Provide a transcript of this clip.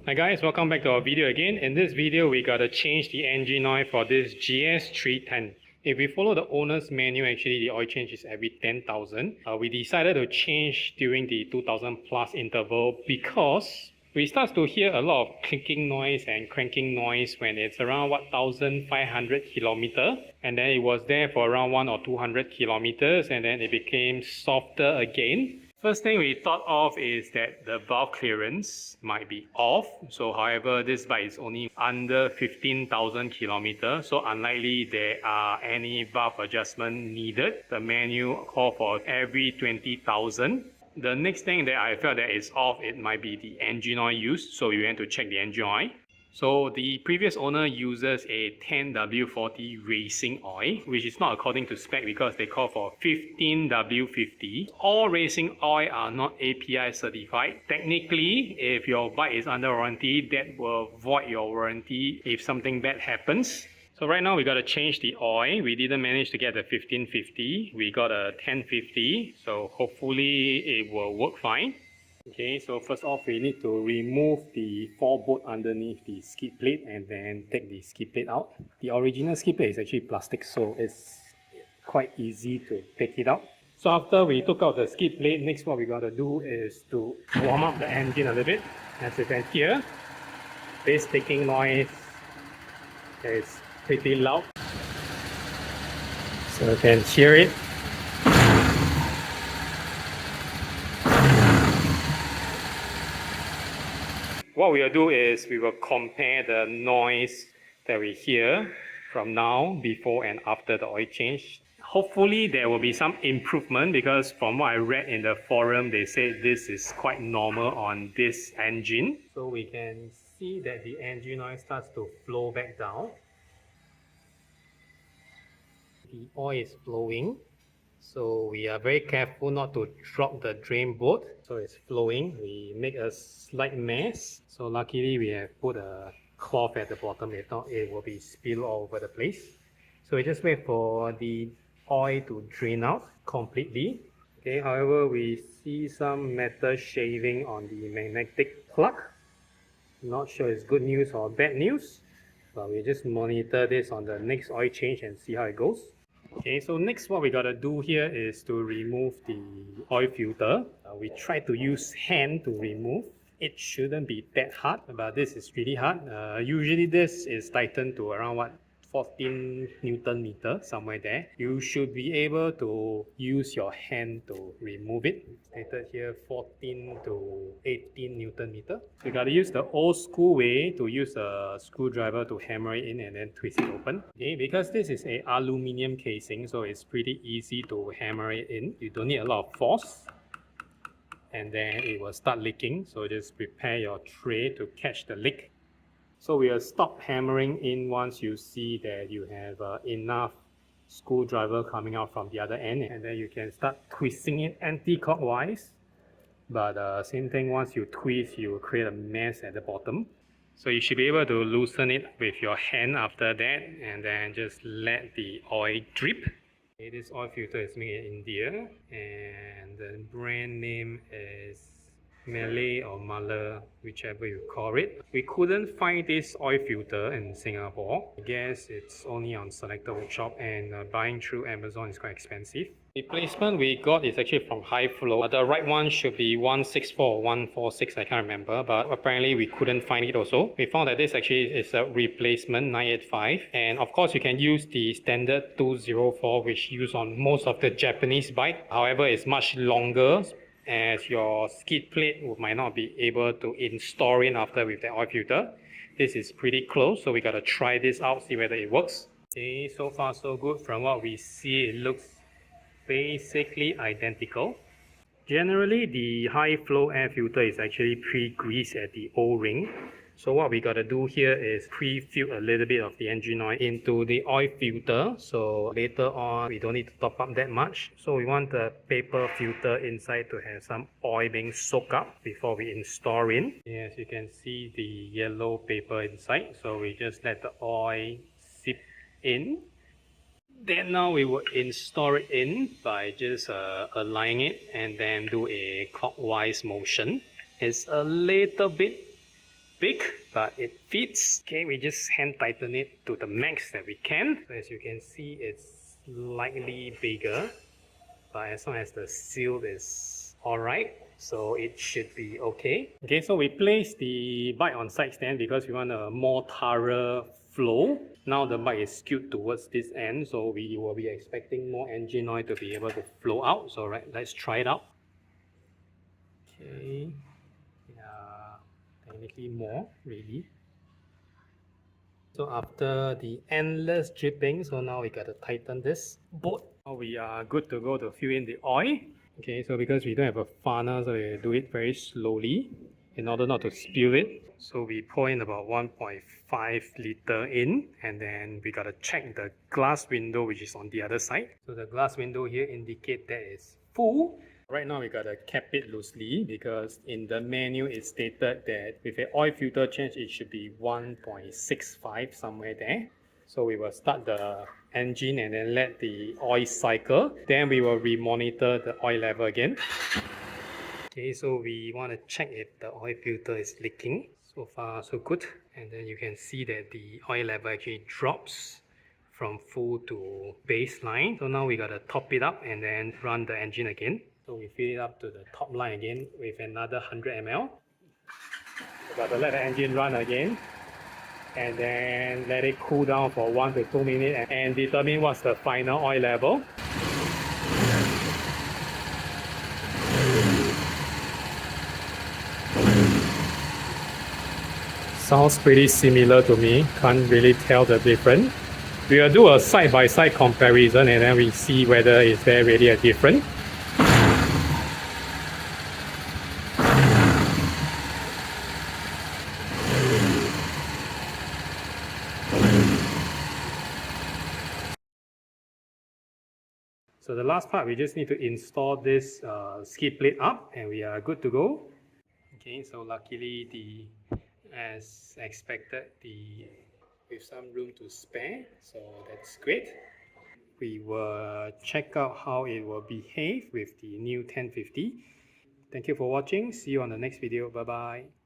Hi guys, welcome back to our video again. In this video, we gotta change the engine oil for this GS310. If we follow the owner's manual, actually the oil change is every 10,000. We decided to change during the 2000 plus interval because we start to hear a lot of clicking noise and cranking noise when it's around 1,500 kilometer, and then it was there for around 1 or 200 kilometers, and then it became softer again. First thing we thought of is that the valve clearance might be off. So however, this bike is only under 15,000 kilometers, so unlikely there are any valve adjustment needed. The manual call for every 20,000. The next thing that I felt that is off, it might be the engine oil used, so we went to check the engine oil. So the previous owner uses a 10W40 racing oil, which is not according to spec because they call for 15W50. All racing oil are not API certified. Technically, if your bike is under warranty, that will void your warranty if something bad happens. So right now we got to change the oil. We didn't manage to get the 1550. We got a 1050. So hopefully it will work fine. Okay, so first off we need to remove the 4 bolt underneath the skid plate and then take the skid plate out. The original skid plate is actually plastic, so it's quite easy to take it out. So after we took out the skid plate, next what we got to do is to warm up the engine a little bit. As you can hear, this ticking noise is pretty loud, so you can hear it. What we will do is we will compare the noise that we hear from now, before and after the oil change. Hopefully there will be some improvement because from what I read in the forum, they say this is quite normal on this engine. So we can see that the engine oil starts to flow back down. The oil is flowing. So we are very careful not to drop the drain bolt. So it's flowing. We make a slight mess. So luckily we have put a cloth at the bottom. If not, it will be spilled all over the place. So we just wait for the oil to drain out completely. Okay, however, we see some metal shaving on the magnetic plug. Not sure it's good news or bad news, but we just monitor this on the next oil change and see how it goes. Okay, so next what we gotta do here is to remove the oil filter. We try to use hand to remove. It shouldn't be that hard, but this is really hard. Usually this is tightened to around 14 Newton meter, somewhere there. You should be able to use your hand to remove it. Stated here 14 to 18 Newton meter. So you gotta use the old school way to use a screwdriver to hammer it in and then twist it open. Okay, because this is a aluminium casing, so it's pretty easy to hammer it in. You don't need a lot of force, and then it will start leaking. So just prepare your tray to catch the leak. So we will stop hammering in once you see that you have enough screwdriver coming out from the other end, and then you can start twisting it anti-clockwise. But same thing, once you twist, you will create a mess at the bottom. So you should be able to loosen it with your hand after that, and then just let the oil drip. Okay, this oil filter is made in India, and the brand name is Malay or Mala, whichever you call it. We couldn't find this oil filter in Singapore. I guess it's only on selected workshop, and buying through Amazon is quite expensive. The placement we got is actually from High Flow. The right one should be 164 or 146, I can't remember, but apparently we couldn't find it also. We found that this actually is a replacement 985, and of course you can use the standard 204, which used on most of the Japanese bike. However, it's much longer, as your skid plate might not be able to install in after with the oil filter. This is pretty close, so we gotta try this out, see whether it works. Okay, so far so good. From what we see, it looks basically identical. Generally, the high flow air filter is actually pre-greased at the O-ring. So what we gotta do here is pre-fill a little bit of the engine oil into the oil filter. So later on, we don't need to top up that much. So we want the paper filter inside to have some oil being soaked up before we install in. As you can see, the yellow paper inside. So we just let the oil seep in. Then now we will install it in by just aligning it and then do a clockwise motion. It's a little bit big, but it fits. Okay, we just hand tighten it to the max that we can. So as you can see, it's slightly bigger, but as long as the seal is alright, so it should be okay. Okay, so we place the bike on side stand because we want a more thorough flow. Now the bike is skewed towards this end, so we will be expecting more engine oil to be able to flow out. So right, let's try it out. Okay, yeah, technically more, really. So after the endless dripping, so now we got to tighten this bolt. Now we are good to go to fill in the oil. Okay, so because we don't have a funnel, so we do it very slowly in order not to spill it. So we pour in about 1.5 liter in, and then we gotta check the glass window which is on the other side. So the glass window here indicate that it's full. Right now we gotta cap it loosely because in the menu it stated that with an oil filter change it should be 1.65 somewhere there. So we will start the engine and then let the oil cycle. Then we will re-monitor the oil level again. Okay, so we want to check if the oil filter is leaking. So far so good. And then you can see that the oil level actually drops from full to baseline. So now we gotta top it up and then run the engine again. So we fill it up to the top line again with another 100 ml. We gotta let the engine run again and then let it cool down for 1 to 2 minutes and determine what's the final oil level. Sounds pretty similar to me, can't really tell the difference. We will do a side-by-side comparison and then we see whether is there really a difference. So the last part, we just need to install this skid plate up and we are good to go. Okay, so luckily as expected, with some room to spare, so that's great. We will check out how it will behave with the new 1050. Thank you for watching. See you on the next video. Bye bye.